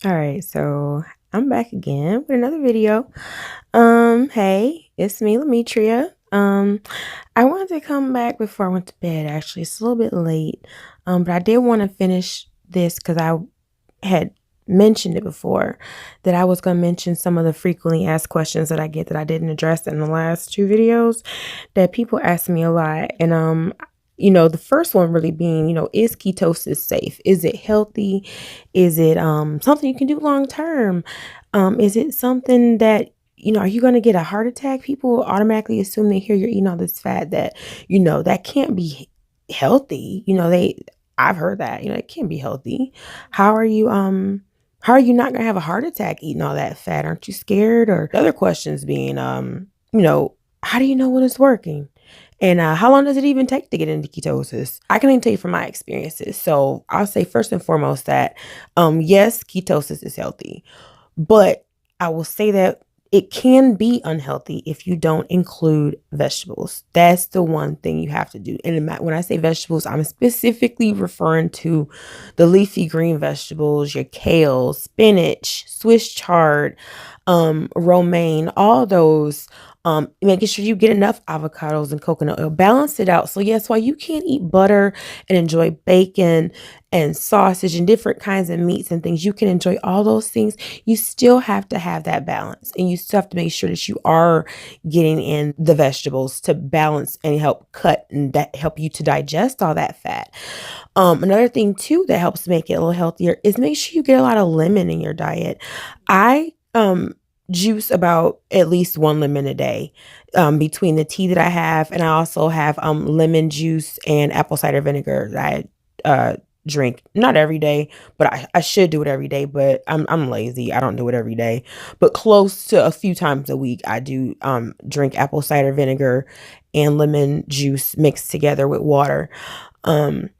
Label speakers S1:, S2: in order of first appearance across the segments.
S1: All right, so I'm back again with another video. Hey, it's me, Lametria. I wanted to come back before I went to bed. Actually, it's a little bit late. But I did want to finish this because I had mentioned it before that I was going to mention some of the frequently asked questions that I get that I didn't address in the last two videos that people ask me a lot. And the first one really being, is ketosis safe? Is it healthy? Is it something you can do long term? Is it something that are you going to get a heart attack? People automatically assume they hear you're eating all this fat that, that can't be healthy. I've heard that, it can't be healthy. How are you how are you not going to have a heart attack eating all that fat? Aren't you scared? Or the other questions being how do you know when it's working? And how long does it even take to get into ketosis? I can even tell you from my experiences. So I'll say first and foremost that yes, ketosis is healthy, but I will say that it can be unhealthy if you don't include vegetables. That's the one thing you have to do. And when I say vegetables, I'm specifically referring to the leafy green vegetables, your kale, spinach, Swiss chard, romaine, all those. Making sure you get enough avocados and coconut oil, balance it out. So yes, while you can't eat butter and enjoy bacon and sausage and different kinds of meats and things, you can enjoy all those things. You still have to have that balance, and you still have to make sure that you are getting in the vegetables to balance and help cut and help you to digest all that fat. Another thing too that helps make it a little healthier is make sure you get a lot of lemon in your diet. I juice about at least one lemon a day between the tea that I have, and I also have lemon juice and apple cider vinegar that I drink. Not every day, but I should do it every day, but I'm lazy. I don't do it every day. But close to a few times a week I do drink apple cider vinegar and lemon juice mixed together with water. Um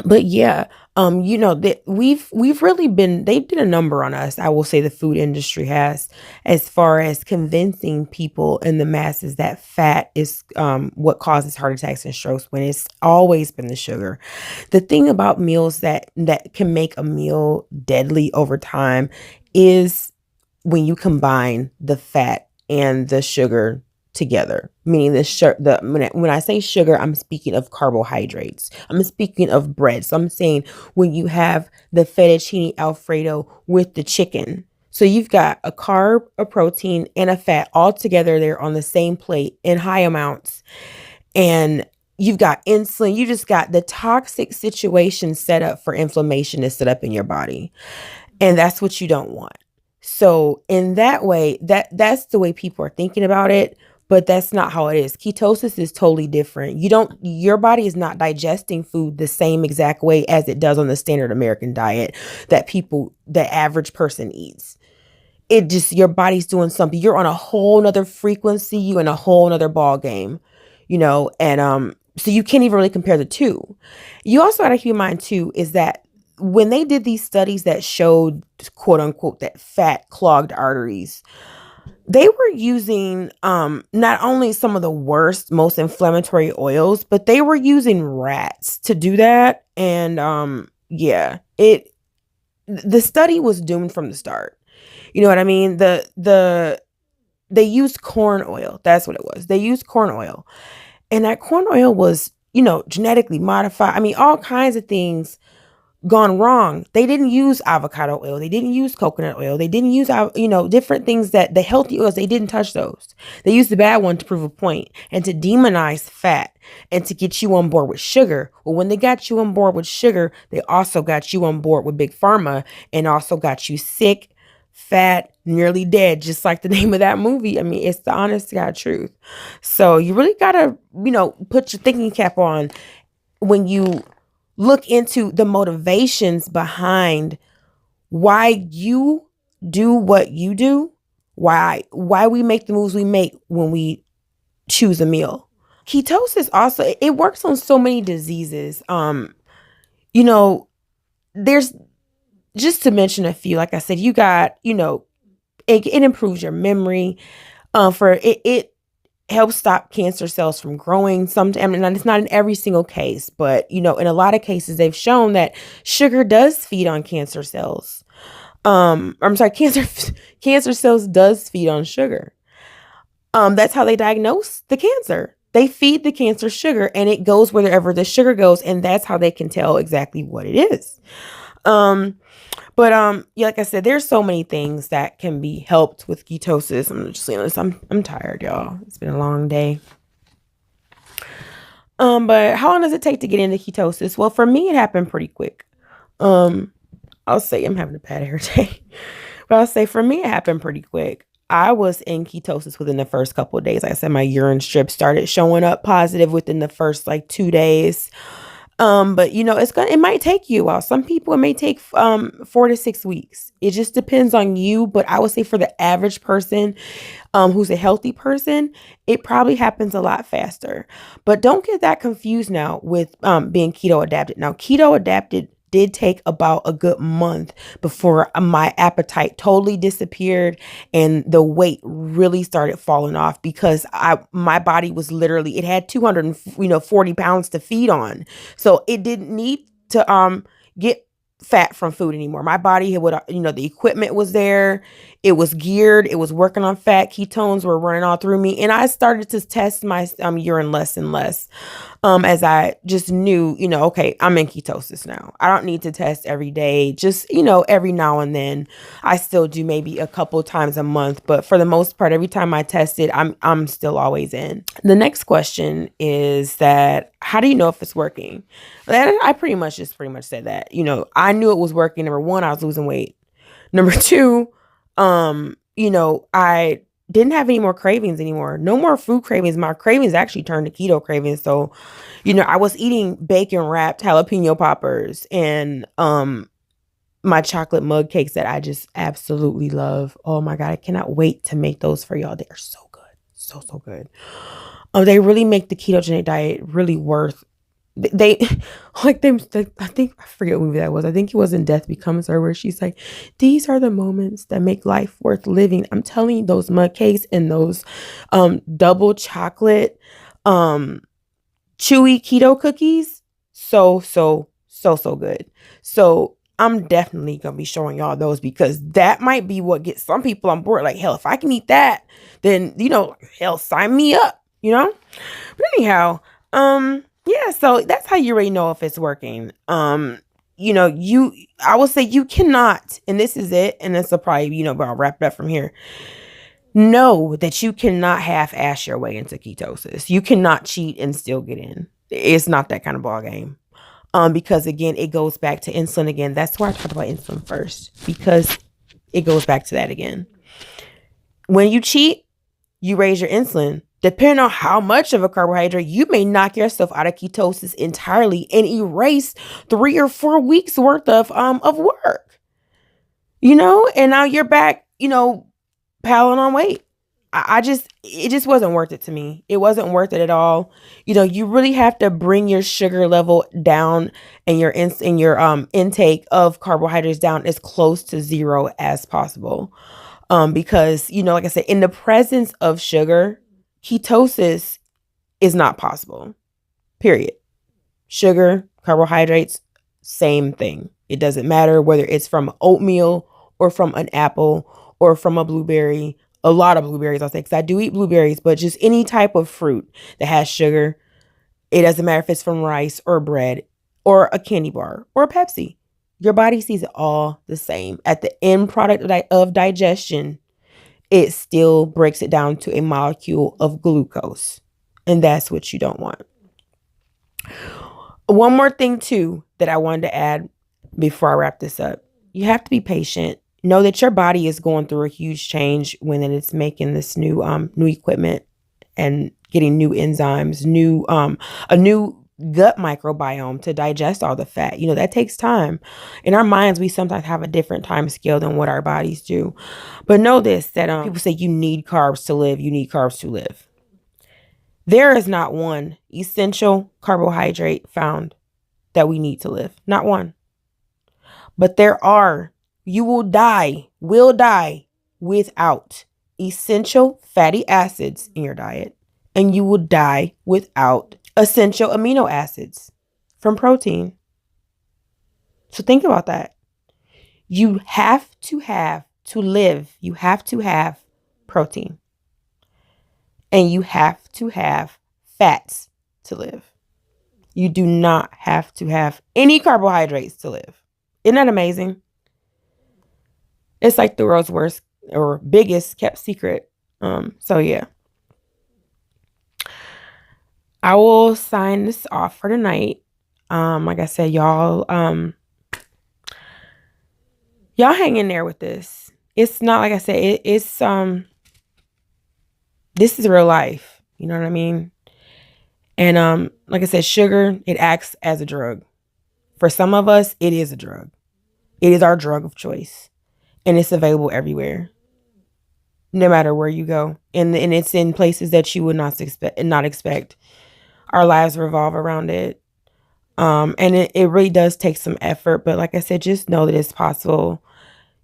S1: but yeah, that we've really been they did a number on us. I will say the food industry has, as far as convincing people in the masses that fat is what causes heart attacks and strokes when it's always been the sugar. The thing about meals that can make a meal deadly over time is when you combine the fat and the sugar together, meaning when I say sugar, I'm speaking of carbohydrates. I'm speaking of bread. So I'm saying when you have the fettuccine alfredo with the chicken. So you've got a carb, a protein, and a fat all together there on the same plate in high amounts. And you've got insulin. You just got the toxic situation set up for inflammation to set up in your body. And that's what you don't want. So in that way, that's the way people are thinking about it, but that's not how it is. Ketosis is totally different. Your body is not digesting food the same exact way as it does on the standard American diet that the average person eats. It just, your body's doing something. You're on a whole nother frequency, you in a whole nother ball game, and so you can't even really compare the two. You also got to keep in mind too is that when they did these studies that showed, quote unquote, that fat clogged arteries, they were using not only some of the worst, most inflammatory oils, but they were using rats to do that. And yeah, the study was doomed from the start. You know what I mean? They used corn oil. That's what it was. They used corn oil. And that corn oil was, genetically modified. I mean, all kinds of things gone wrong. They didn't use avocado oil. They didn't use coconut oil. They didn't use, different things that the healthy oils, they didn't touch those. They used the bad one to prove a point and to demonize fat and to get you on board with sugar. Well, when they got you on board with sugar, they also got you on board with big pharma and also got you sick, fat, nearly dead, just like the name of that movie. I mean, it's the honest to God truth. So you really gotta, put your thinking cap on when you look into the motivations behind why you do what you do, why we make the moves we make when we choose a meal. Ketosis also, it works on so many diseases. You know, there's, just to mention a few, like I said, you got, it improves your memory. For it helps stop cancer cells from growing. Sometimes, and it's not in every single case, but in a lot of cases, they've shown that sugar does feed on cancer cells. I'm sorry, cancer cells does feed on sugar. That's how they diagnose the cancer. They feed the cancer sugar, and it goes wherever the sugar goes, and that's how they can tell exactly what it is. Yeah, like I said, there's so many things that can be helped with ketosis. I'm just honest, I'm tired, y'all. It's been a long day. But how long does it take to get into ketosis? Well, for me, it happened pretty quick. I'll say I'm having a bad hair day, but I'll say for me, it happened pretty quick. I was in ketosis within the first couple of days. Like I said, my urine strip started showing up positive within the first 2 days. But it might take you a while. Some people it may take 4 to 6 weeks. It just depends on you. But I would say for the average person, who's a healthy person, it probably happens a lot faster. But don't get that confused now with being keto adapted. Now, keto adapted did take about a good month before my appetite totally disappeared and the weight really started falling off, because my body was literally, it had 240 pounds to feed on. So it didn't need to get fat from food anymore. My body would, the equipment was there. It was geared. It was working on fat. Ketones were running all through me. And I started to test my urine less and less. As I just knew, okay, I'm in ketosis now. I don't need to test every day. Just, every now and then. I still do maybe a couple times a month, but for the most part, every time I test it, I'm still always in. The next question is that, how do you know if it's working? I pretty much said that. I knew it was working. Number one, I was losing weight. Number two, I didn't have any more cravings anymore. No more food cravings. My cravings actually turned to keto cravings. So, I was eating bacon wrapped jalapeno poppers and my chocolate mug cakes that I just absolutely love. Oh my God, I cannot wait to make those for y'all. They are so good. So good. They really make the ketogenic diet really worth. I think, I forget what movie that was. I think it was in Death Becomes Her, where she's like, these are the moments that make life worth living. I'm telling you, those mug cakes and those double chocolate chewy keto cookies, so good. So I'm definitely gonna be showing y'all those, because that might be what gets some people on board. Like, hell, if I can eat that, then hell, sign me up, But anyhow, yeah, so that's how you really know if it's working. I will say you cannot, and this is it, and this will probably, but I'll wrap it up from here. Know that you cannot half-ass your way into ketosis. You cannot cheat and still get in. It's not that kind of ball game. Because again, it goes back to insulin again. That's why I talked about insulin first, because it goes back to that again. When you cheat, you raise your insulin. Depending on how much of a carbohydrate, you may knock yourself out of ketosis entirely and erase 3 or 4 weeks worth of work, and now you're back, piling on weight. It just wasn't worth it to me. It wasn't worth it at all. You really have to bring your sugar level down and your intake of carbohydrates down as close to zero as possible. Because, like I said, in the presence of sugar, ketosis is not possible, period. Sugar, carbohydrates, same thing. It doesn't matter whether it's from oatmeal or from an apple or from a blueberry. A lot of blueberries, I'll say, because I do eat blueberries, but just any type of fruit that has sugar, it doesn't matter if it's from rice or bread or a candy bar or a Pepsi. Your body sees it all the same. At the end product of digestion, it still breaks it down to a molecule of glucose. And that's what you don't want. One more thing, too, that I wanted to add before I wrap this up. You have to be patient. Know that your body is going through a huge change when it's making this new equipment and getting new enzymes, a new gut microbiome to digest all the fat. That takes time. In our minds, we sometimes have a different time scale than what our bodies do. But know this, that people say you need carbs to live. You need carbs to live. There is not one essential carbohydrate found that we need to live. Not one. But there are. You will die without essential fatty acids in your diet. and you will die without essential amino acids from protein. So think about that. You have to live, you have to have protein. And you have to have fats to live. You do not have to have any carbohydrates to live. Isn't that amazing? It's like the world's worst or biggest kept secret. So yeah. I will sign this off for tonight. Like I said, y'all hang in there with this. It's not like I said, it's this is real life. You know what I mean? And like I said, sugar, it acts as a drug. For some of us, it is a drug. It is our drug of choice. And it's available everywhere. No matter where you go. And it's in places that you would not expect. Our lives revolve around it. And it really does take some effort. But like I said, just know that it's possible.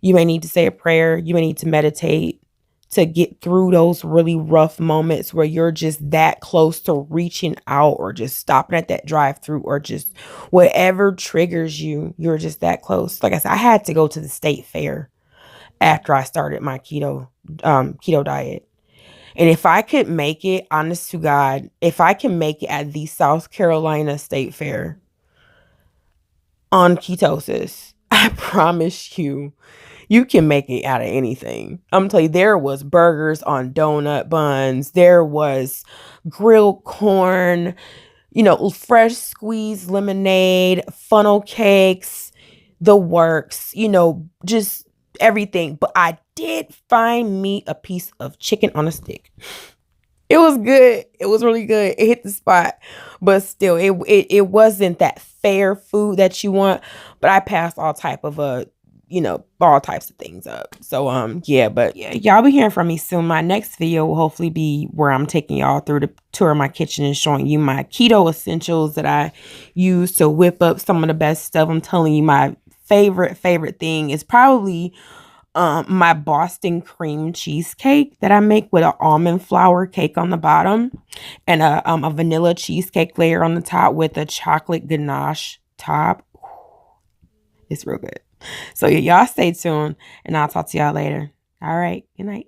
S1: You may need to say a prayer. You may need to meditate to get through those really rough moments where you're just that close to reaching out or just stopping at that drive-through or just whatever triggers you. You're just that close. Like I said, I had to go to the state fair after I started my keto diet. And if I could make it, honest to God, if I can make it at the South Carolina State Fair on ketosis, I promise you can make it out of anything. I'm telling you, there was burgers on donut buns. There was grilled corn, fresh squeezed lemonade, funnel cakes, the works, just everything. But I did find me a piece of chicken on a stick. It was good. It was really good. It hit the spot, but still, it wasn't that fair food that you want. But I passed all type of all types of things up. So but y'all be hearing from me soon. My next video will hopefully be where I'm taking y'all through the tour of my kitchen and showing you my keto essentials that I use to whip up some of the best stuff. I'm telling you, my favorite thing is probably my Boston cream cheesecake that I make with an almond flour cake on the bottom and a vanilla cheesecake layer on the top with a chocolate ganache top. It's real good. So y'all stay tuned and I'll talk to y'all later. All right. Good night.